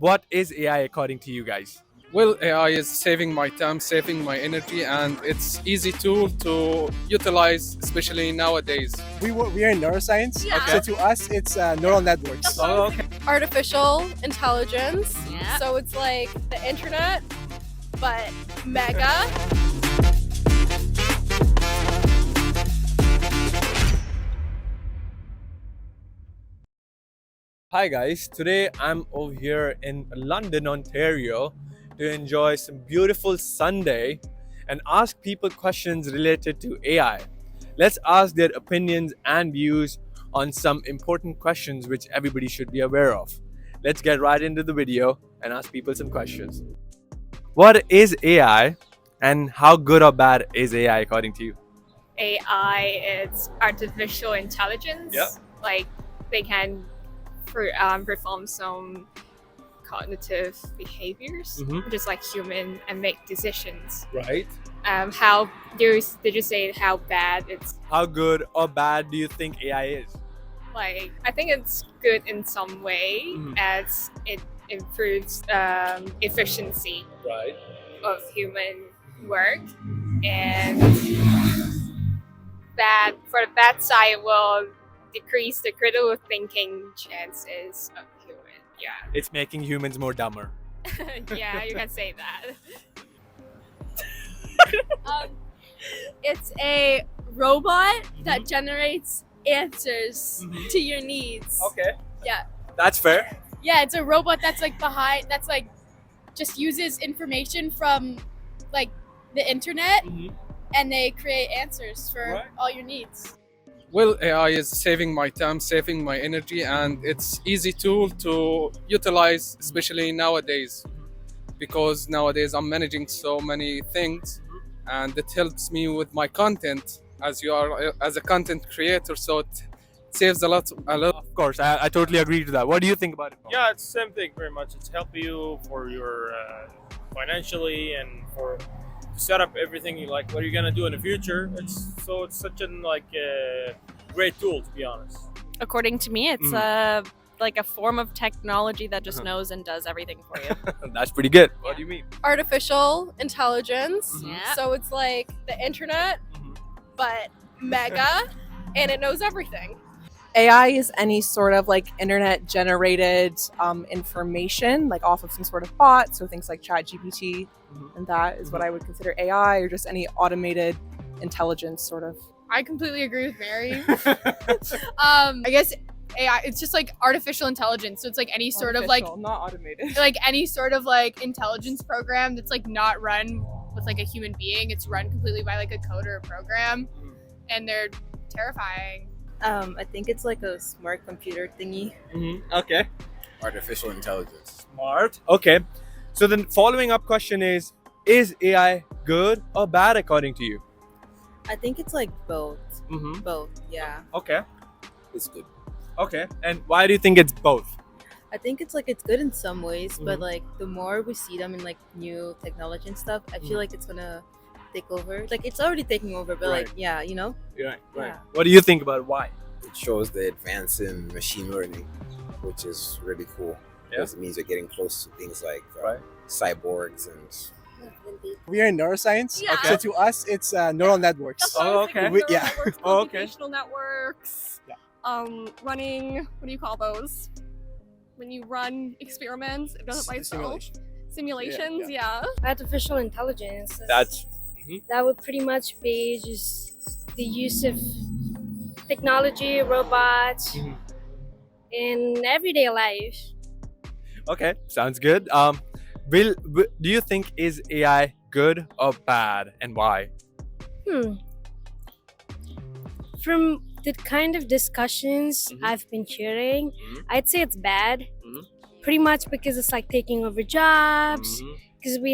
What is AI according to you guys? Well, AI is saving my time, saving my energy, and it's easy tool to utilize, especially nowadays. We are in neuroscience, Yeah. Okay. so to us it's neural networks. Oh, okay. Artificial intelligence. Yeah. So it's like the internet, but mega. Hi guys, today I'm over here in London, Ontario to enjoy some beautiful Sunday and ask people questions related to AI. Let's ask their opinions and views on some important questions which everybody should be aware of. Let's get right into the video and ask people some questions. What is AI and how good or bad is AI according to you? AI is artificial intelligence. Yeah. Like they can perform some cognitive behaviors, Mhm. just like human, and make decisions. Right. How did you say how bad it's? How good or bad do you think AI is? Like I think it's good in some way Mhm. as it improves efficiency Right. of human work, and that for the bad side will decrease the critical thinking chances of human. Yeah. It's making humans more dumber. Yeah, you can say that. It's a robot that generates answers to your needs. Okay. Yeah. That's fair. Yeah, it's a robot that's just uses information from like the internet and they create answers for Right. all your needs. Well, AI is saving my time, saving my energy, and it's easy tool to utilize, especially nowadays, because nowadays I'm managing so many things, and it helps me with my content as a content creator. So it saves a lot. Of course, I totally agree to that. What do you think about it? Paul? Yeah, it's the same thing very much. It's help you for your financially and for to set up everything you like. What you're gonna do in the future. It's such an great tool to be honest. According to me, it's like a form of technology that just knows and does everything for you. That's pretty good. What do you mean? Artificial intelligence. Yeah. So it's like the internet, but mega, and it knows everything. AI is any sort of like internet generated information, like off of some sort of bot. So things like ChatGPT, and that is what I would consider AI, or just any automated intelligence sort of. I completely agree with Mary. I guess AI, it's just like artificial intelligence. So it's like any sort of like Artificial, not automated. like any sort of like intelligence program that's like not run with like a human being. It's run completely by like a code or a program, and they're terrifying. I think it's like a smart computer thingy. Okay. Artificial intelligence. Smart. Okay. So then, following up question is AI good or bad according to you? I think it's like both. Mm-hmm. Both, yeah. Okay. It's good. Okay. And why do you think it's both? I think it's like it's good in some ways, but like the more we see them in like new technology and stuff, I feel like it's gonna take over. Like it's already taking over, but like Right. yeah, you know. Right. Yeah. What do you think about why? It shows the advance in machine learning, which is really cool because it means you're getting close to things like cyborgs and. We are in neuroscience, Yeah. so to us it's neural networks. That's what I Oh, was thinking, okay. We- neural yeah. networks, Oh, okay. computational networks. Yeah. Running, what do you call those? When you run experiments, it does it by itself. Simulation. Simulations, yeah. Artificial intelligence. That's That would pretty much be just the use of technology, robots in everyday life. okay. Sounds good. Do you think is AI good or bad, and why? From the kind of discussions I've been hearing, I'd say it's bad. Pretty much because it's like taking over jobs. Because we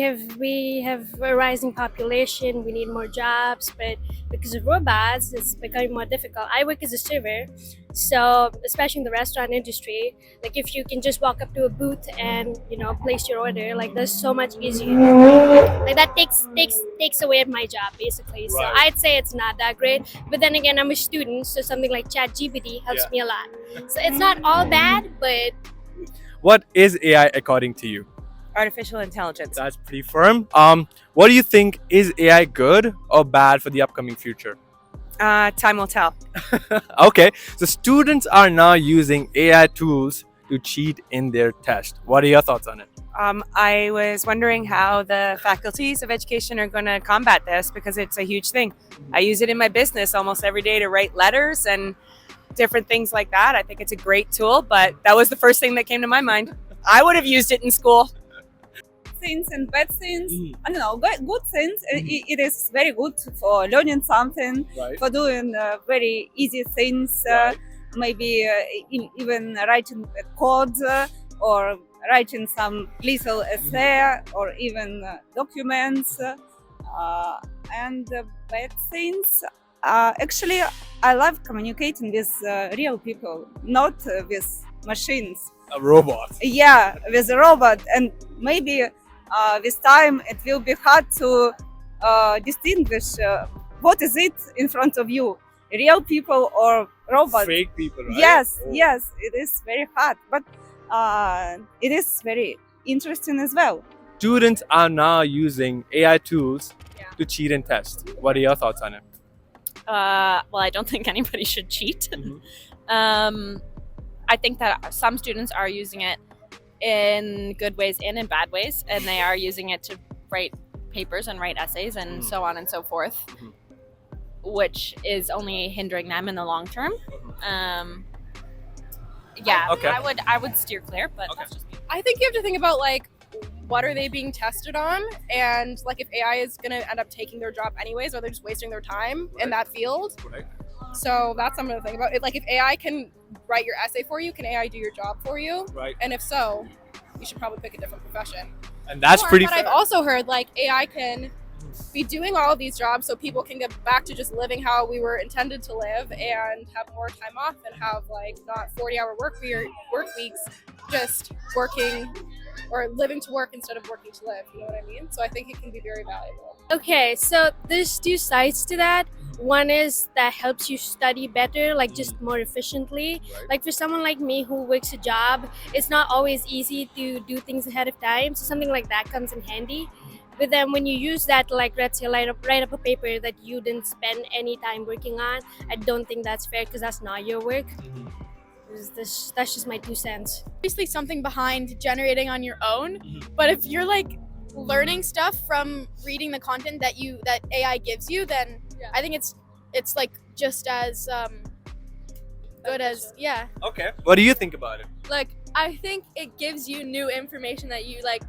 have a rising population, we need more jobs, but because of robots, it's becoming more difficult. I work as a server, so especially in the restaurant industry, like if you can just walk up to a booth and place your order, like that's so much easier. Like that takes away my job basically. So Right. I'd say it's not that great. But then again, I'm a student, so something like ChatGPT helps me a lot. So it's not all bad, but What is AI according to you? Artificial intelligence. That's pretty firm. What do you think, is AI good or bad for the upcoming future? Time will tell. Okay, so students are now using AI tools to cheat in their test. What are your thoughts on it? I was wondering how the faculties of education are going to combat this because it's a huge thing. I use it in my business almost every day to write letters and different things like that. I think it's a great tool, but that was the first thing that came to my mind. I would have used it in school. Things and bad things. I don't know, good things. It is very good for learning something, Right. for doing very easy things, maybe even writing a code or writing some little essay or even documents. And bad things. Actually, I love communicating with real people, not with machines. A robot. Yeah, with a robot, and maybe with time it will be hard to distinguish what is it in front of you, real people or robot. Fake people, right? Yes, Oh. yes, it is very hard, but it is very interesting as well. Students are now using AI tools to cheat in tests. What are your thoughts on it? Well, I don't think anybody should cheat. I think that some students are using it in good ways and in bad ways, and they are using it to write papers and write essays and so on and so forth, which is only hindering them in the long term. Yeah, Okay. I would steer clear, but that's just me. I think you have to think about like what are they being tested on, and like if AI is gonna end up taking their job anyways, or they're just wasting their time in that field. Right. So that's something to think about. Like if AI can write your essay for you, can AI do your job for you? Right. And if so, you should probably pick a different profession. And that's Or, pretty But fair. I've also heard like AI can be doing all of these jobs so people can get back to just living how we were intended to live and have more time off and have like not 40-hour work weeks, just working or living to work instead of working to live. You know what I mean? So I think it can be very valuable. Okay, so there's two sides to that. One is that helps you study better, like just more efficiently. Like for someone like me who works a job, it's not always easy to do things ahead of time. So something like that comes in handy. But then when you use that, like let's say write up a paper that you didn't spend any time working on, I don't think that's fair because that's not your work. That's just my 2 cents. Obviously something behind generating on your own, but if you're like learning stuff from reading the content that AI gives you, then I think it's like just as good as Okay. What do you think about it? Like, I think it gives you new information that you like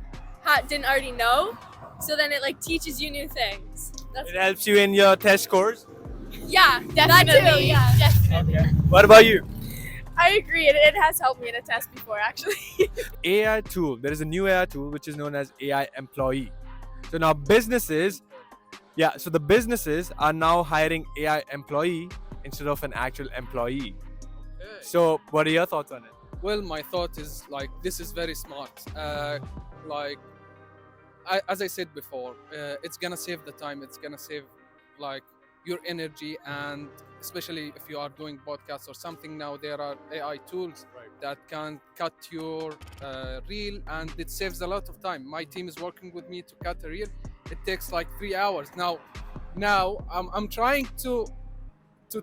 didn't already know, so then it like teaches you new things. That's It helps you in your test scores? yeah, That definitely. too, yeah. definitely. What about you? I agree. It has helped me in a test before, actually. AI tool. There is a new AI tool which is known as AI employee. So now businesses, so the businesses are now hiring AI employee instead of an actual employee. So what are your thoughts on it? Well, my thought is like this is very smart. As I said before, it's gonna save the time. It's gonna save like your energy, and especially if you are doing podcasts or something. Now there are AI tools that can cut your reel, and it saves a lot of time. My team is working with me to cut a reel. It takes like 3 hours. Now I'm trying to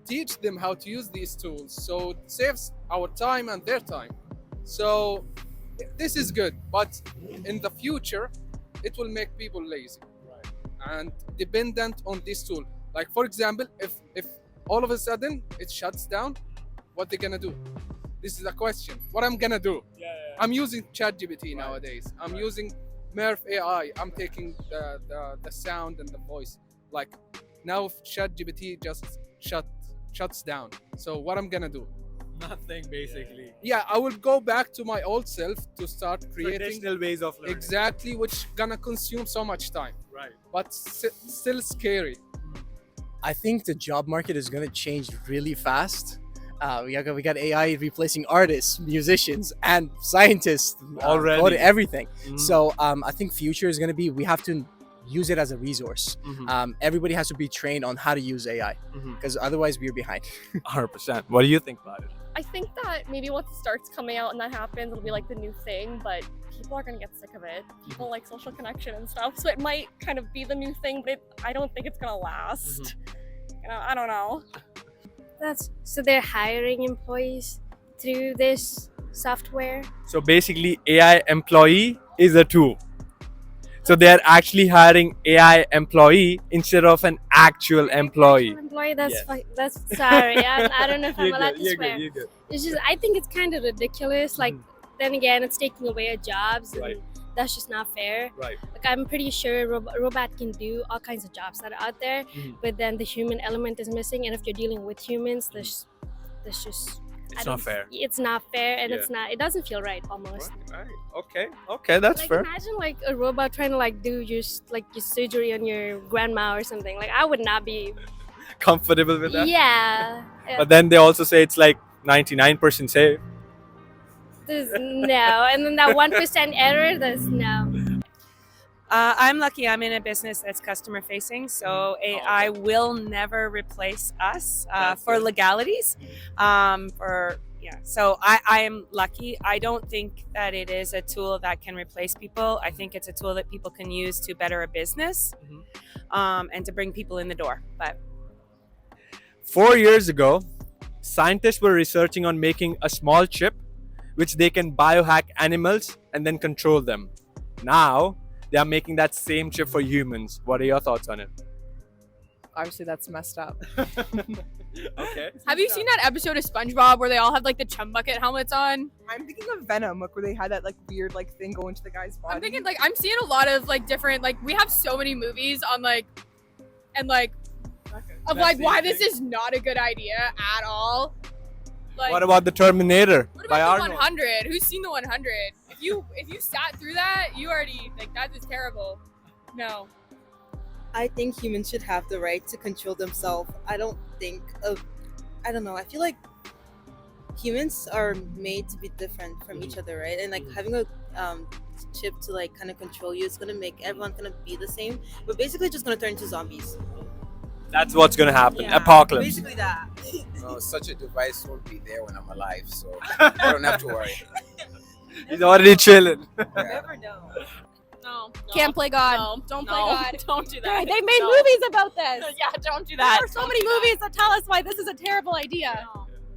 teach them how to use these tools, so it saves our time and their time. So this is good, but in the future it will make people lazy and dependent on this tool. Like for example, if all of a sudden it shuts down, what they gonna do? This is a question. What I'm gonna do? I'm using ChatGPT nowadays. I'm using Merv AI. I'm taking the sound and the voice. Like now if ChatGPT just shuts down, so what I'm gonna do? Nothing, basically. Yeah, I will go back to my old self to start creating Traditional ways of learning. exactly, which gonna consume so much time. Right. But still scary. I think the job market is going to change really fast. We got AI replacing artists, musicians, and scientists Already. coding everything. Mhm. So I think future is going to be we have to use it as a resource. Everybody has to be trained on how to use AI because otherwise we're behind. 100%. What do you think about it? I think that maybe once it starts coming out and that happens, it'll be like the new thing, but people are gonna get sick of it. People like social connection and stuff, so it might kind of be the new thing, but I don't think it's gonna last. You know, I don't know. So they're hiring employees through this software. So basically, AI employee is a tool. So they're actually hiring AI employee instead of an actual employee. Employee, that's Yes. that's sorry. I don't know if I'm You're allowed good, to you're swear. good, you're good. It's just I think it's kind of ridiculous. Like then again, it's taking away our jobs, and Right. that's just not fair. Right. Like I'm pretty sure a robot can do all kinds of jobs that are out there, but then the human element is missing. And if you're dealing with humans, there's just It's not fair. It's not fair, and Yeah. it's not. It doesn't feel right almost. Okay, that's Like fair. imagine like a robot trying to like do your your surgery on your grandma or something. Like I would not be. Comfortable with that? Yeah. But then they also say it's like 99% safe. There's no, and then that 1% error. There's no. I'm lucky I'm in a business that's customer facing, so AI will never replace us for legalities. So I am lucky. I don't think that it is a tool that can replace people. I think it's a tool that people can use to better a business and to bring people in the door. But 4 years ago, scientists were researching on making a small chip which they can biohack animals and then control them. Now, they are making that same chip for humans. What are your thoughts on it? Obviously, that's messed up. Okay. Have you seen that episode of SpongeBob where they all have like the chum bucket helmets on? I'm thinking of Venom, like where they had that like weird like thing go into the guy's body. I'm thinking like I'm seeing a lot of like different like we have so many movies on like and like of like why this is not a good idea at all. Like What about the Terminator what by about the Arnold? 100? Who's seen the 100? If you sat through that, you already like that is terrible. No. I think humans should have the right to control themselves. I don't know. I feel like humans are made to be different from each other, right? And like having a chip to like kind of control you is gonna make everyone gonna be the same. We're basically just gonna turn into zombies. That's what's gonna happen. Yeah, Apocalypse. Basically that. No, such a device won't be there when I'm alive, so I don't have to worry. He's already chilling. Never know. No. Can't play God. No. Don't No. play God. Don't do that. They made No. movies about this. Yeah, don't do that. There are so many movies that tell us why this is a terrible idea.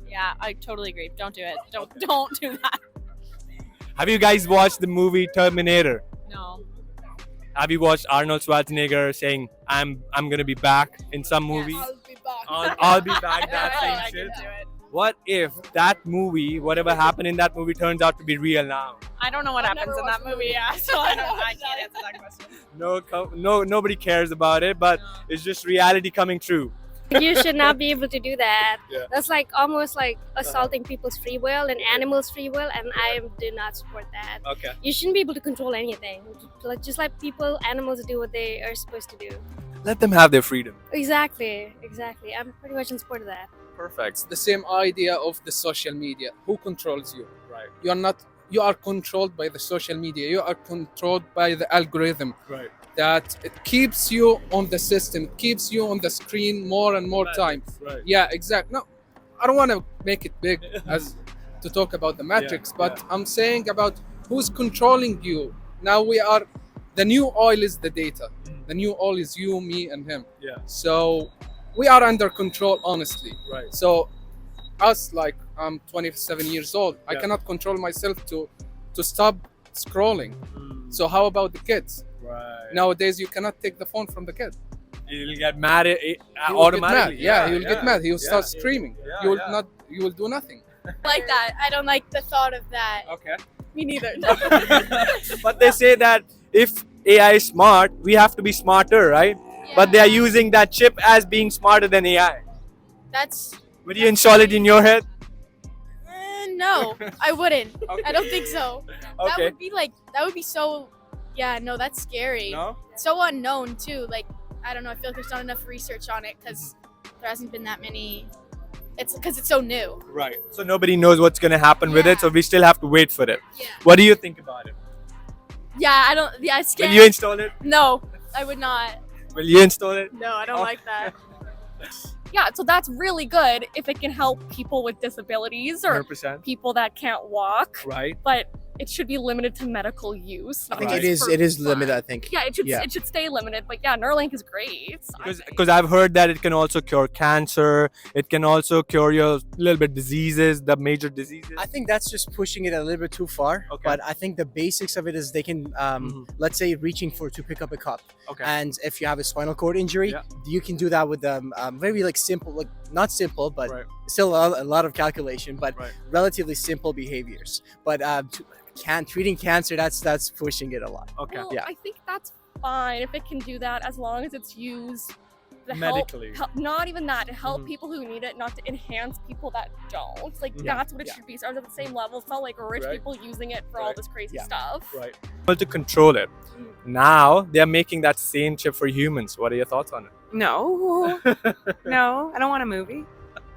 Yeah, I totally agree. Don't do it. Don't do that. Have you guys watched the movie Terminator? No. Have you watched Arnold Schwarzenegger saying, I'm gonna be back in some movie? I'll be back, that same shit. What if that movie, whatever happened in that movie, turns out to be real now? I don't know what happens in that movie. Yeah, so I can't answer that question. Nobody cares about it, but it's just reality coming true. You should not be able to do that. Yeah. That's like almost like assaulting people's free will and animals' free will, and I do not support that. Okay. You shouldn't be able to control anything. Just let people, animals do what they are supposed to do. Let them have their freedom. Exactly. I'm pretty much in support of that. Perfect. It's the same idea of the social media. Who controls you? Right. You are controlled by the social media. You are controlled by the algorithm. Right. That it keeps you on the system, keeps you on the screen more and more time. Right. Yeah, exactly. No, I don't want to make it big as to talk about the matrix, but I'm saying about who's controlling you. Now the new oil is the data. The new oil is you, me, and him. Yeah. So we are under control, honestly. Right. So us, like I'm 27 years old, I Yeah. cannot control myself to stop scrolling. So how about the kids? Right. Nowadays, you cannot take the phone from the kid. He'll get mad He will automatically. Get mad. Yeah, he will get mad. He will start Yeah. screaming. Yeah, You will yeah. not. You will do nothing. Like that. I don't like the thought of that. Okay. Me neither. But they say that if AI is smart, we have to be smarter, right? But they are using that chip as being smarter than AI. That's Would you install it in your head? no. I wouldn't. I don't think so. That Okay. would be so. Yeah, no, that's scary. No? So unknown too. Like I don't know. I feel like there's not enough research on it because there hasn't been that many. It's because it's so new. Right. So nobody knows what's going to happen with it, so we still have to wait for it. What do you think about it? Yeah, I don't. Yeah, it's scary. Will you install it? No, I would not. Will you install it? No, I don't Oh. like that. Yeah, so that's really good if it can help people with disabilities or 100%. people that can't walk. Right. But it should be limited to medical use. I think not it just is. for It is fun. limited. I think. Yeah, it should stay limited. But yeah, Neuralink is great. Because I've heard that it can also cure cancer. It can also cure your little bit diseases, the major diseases. I think that's just pushing it a little bit too far. Okay. But I think the basics of it is they can, let's say, reaching to pick up a cup. Okay. And if you have a spinal cord injury, you can do that with very like simple, like not simple, but still a lot of calculation, but relatively simple behaviors. But treating cancer, that's pushing it a lot. Okay. Well, Yeah. I think that's fine if it can do that as long as it's used to Medically. help, not even that, to help people who need it, not to enhance people that don't. Like that's what it should be. Started at the same level. It's not like rich people using it for all this crazy stuff. Right. To control it. Now they're making that same chip for humans. What are your thoughts on it? No. No, I don't want a movie.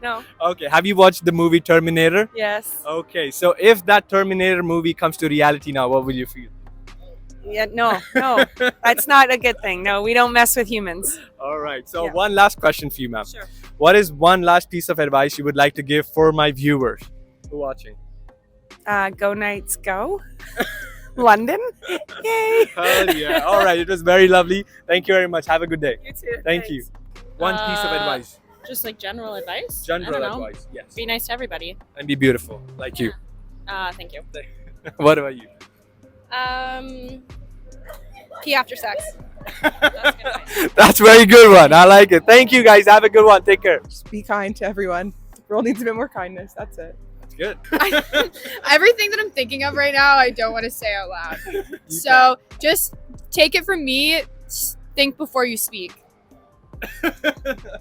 No. Okay. Have you watched the movie Terminator? Yes. Okay. So if that Terminator movie comes to reality now, what will you feel? Yeah, no. That's not a good thing. No, we don't mess with humans. All right. So one last question for you, ma'am. Sure. What is one last piece of advice you would like to give for my viewers who are watching? Go Knights, go. London. Yay. Hell yeah. All right. It was very lovely. Thank you very much. Have a good day. You too. Thank you. One piece of advice. Just like general advice. General I don't know. advice. Yes. Be nice to everybody. And be beautiful, like you. Thank you. What about you? Pee after sex. That's a very good one. I like it. Thank you, guys. Have a good one. Take care. Just be kind to everyone. The world needs a bit more kindness. That's it. That's good. Everything that I'm thinking of right now, I don't want to say out loud. So just take it from me. Think before you speak.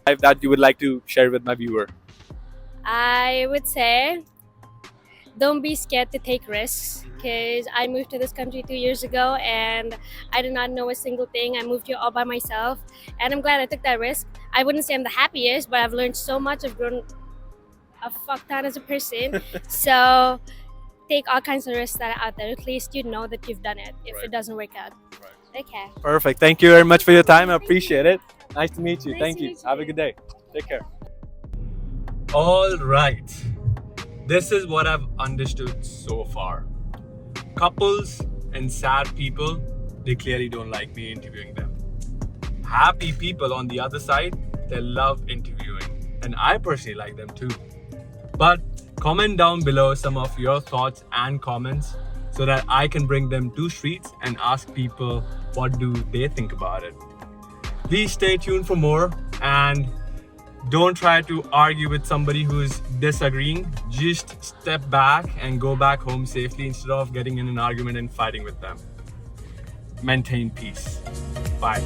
That you would like to share with my viewer. I would say don't be scared to take risks, because I moved to this country 2 years ago and I did not know a single thing. I moved here all by myself and I'm glad I took that risk. I wouldn't say I'm the happiest, but I've learned so much. I've grown a fuck ton as a person. So take all kinds of risks that are out there. At least you know that you've done it if it doesn't work out. Okay. Perfect. Thank you very much for your time. I appreciate it. Nice to meet you. Nice Thank to you. meet you. Have a good day. Take care. All right. This is what I've understood so far. Couples and sad people, they clearly don't like me interviewing them. Happy people on the other side, they love interviewing. And I personally like them too. But comment down below some of your thoughts and comments so that I can bring them to streets and ask people what do they think about it. Please stay tuned for more and don't try to argue with somebody who's disagreeing. Just step back and go back home safely instead of getting in an argument and fighting with them. Maintain peace. Bye.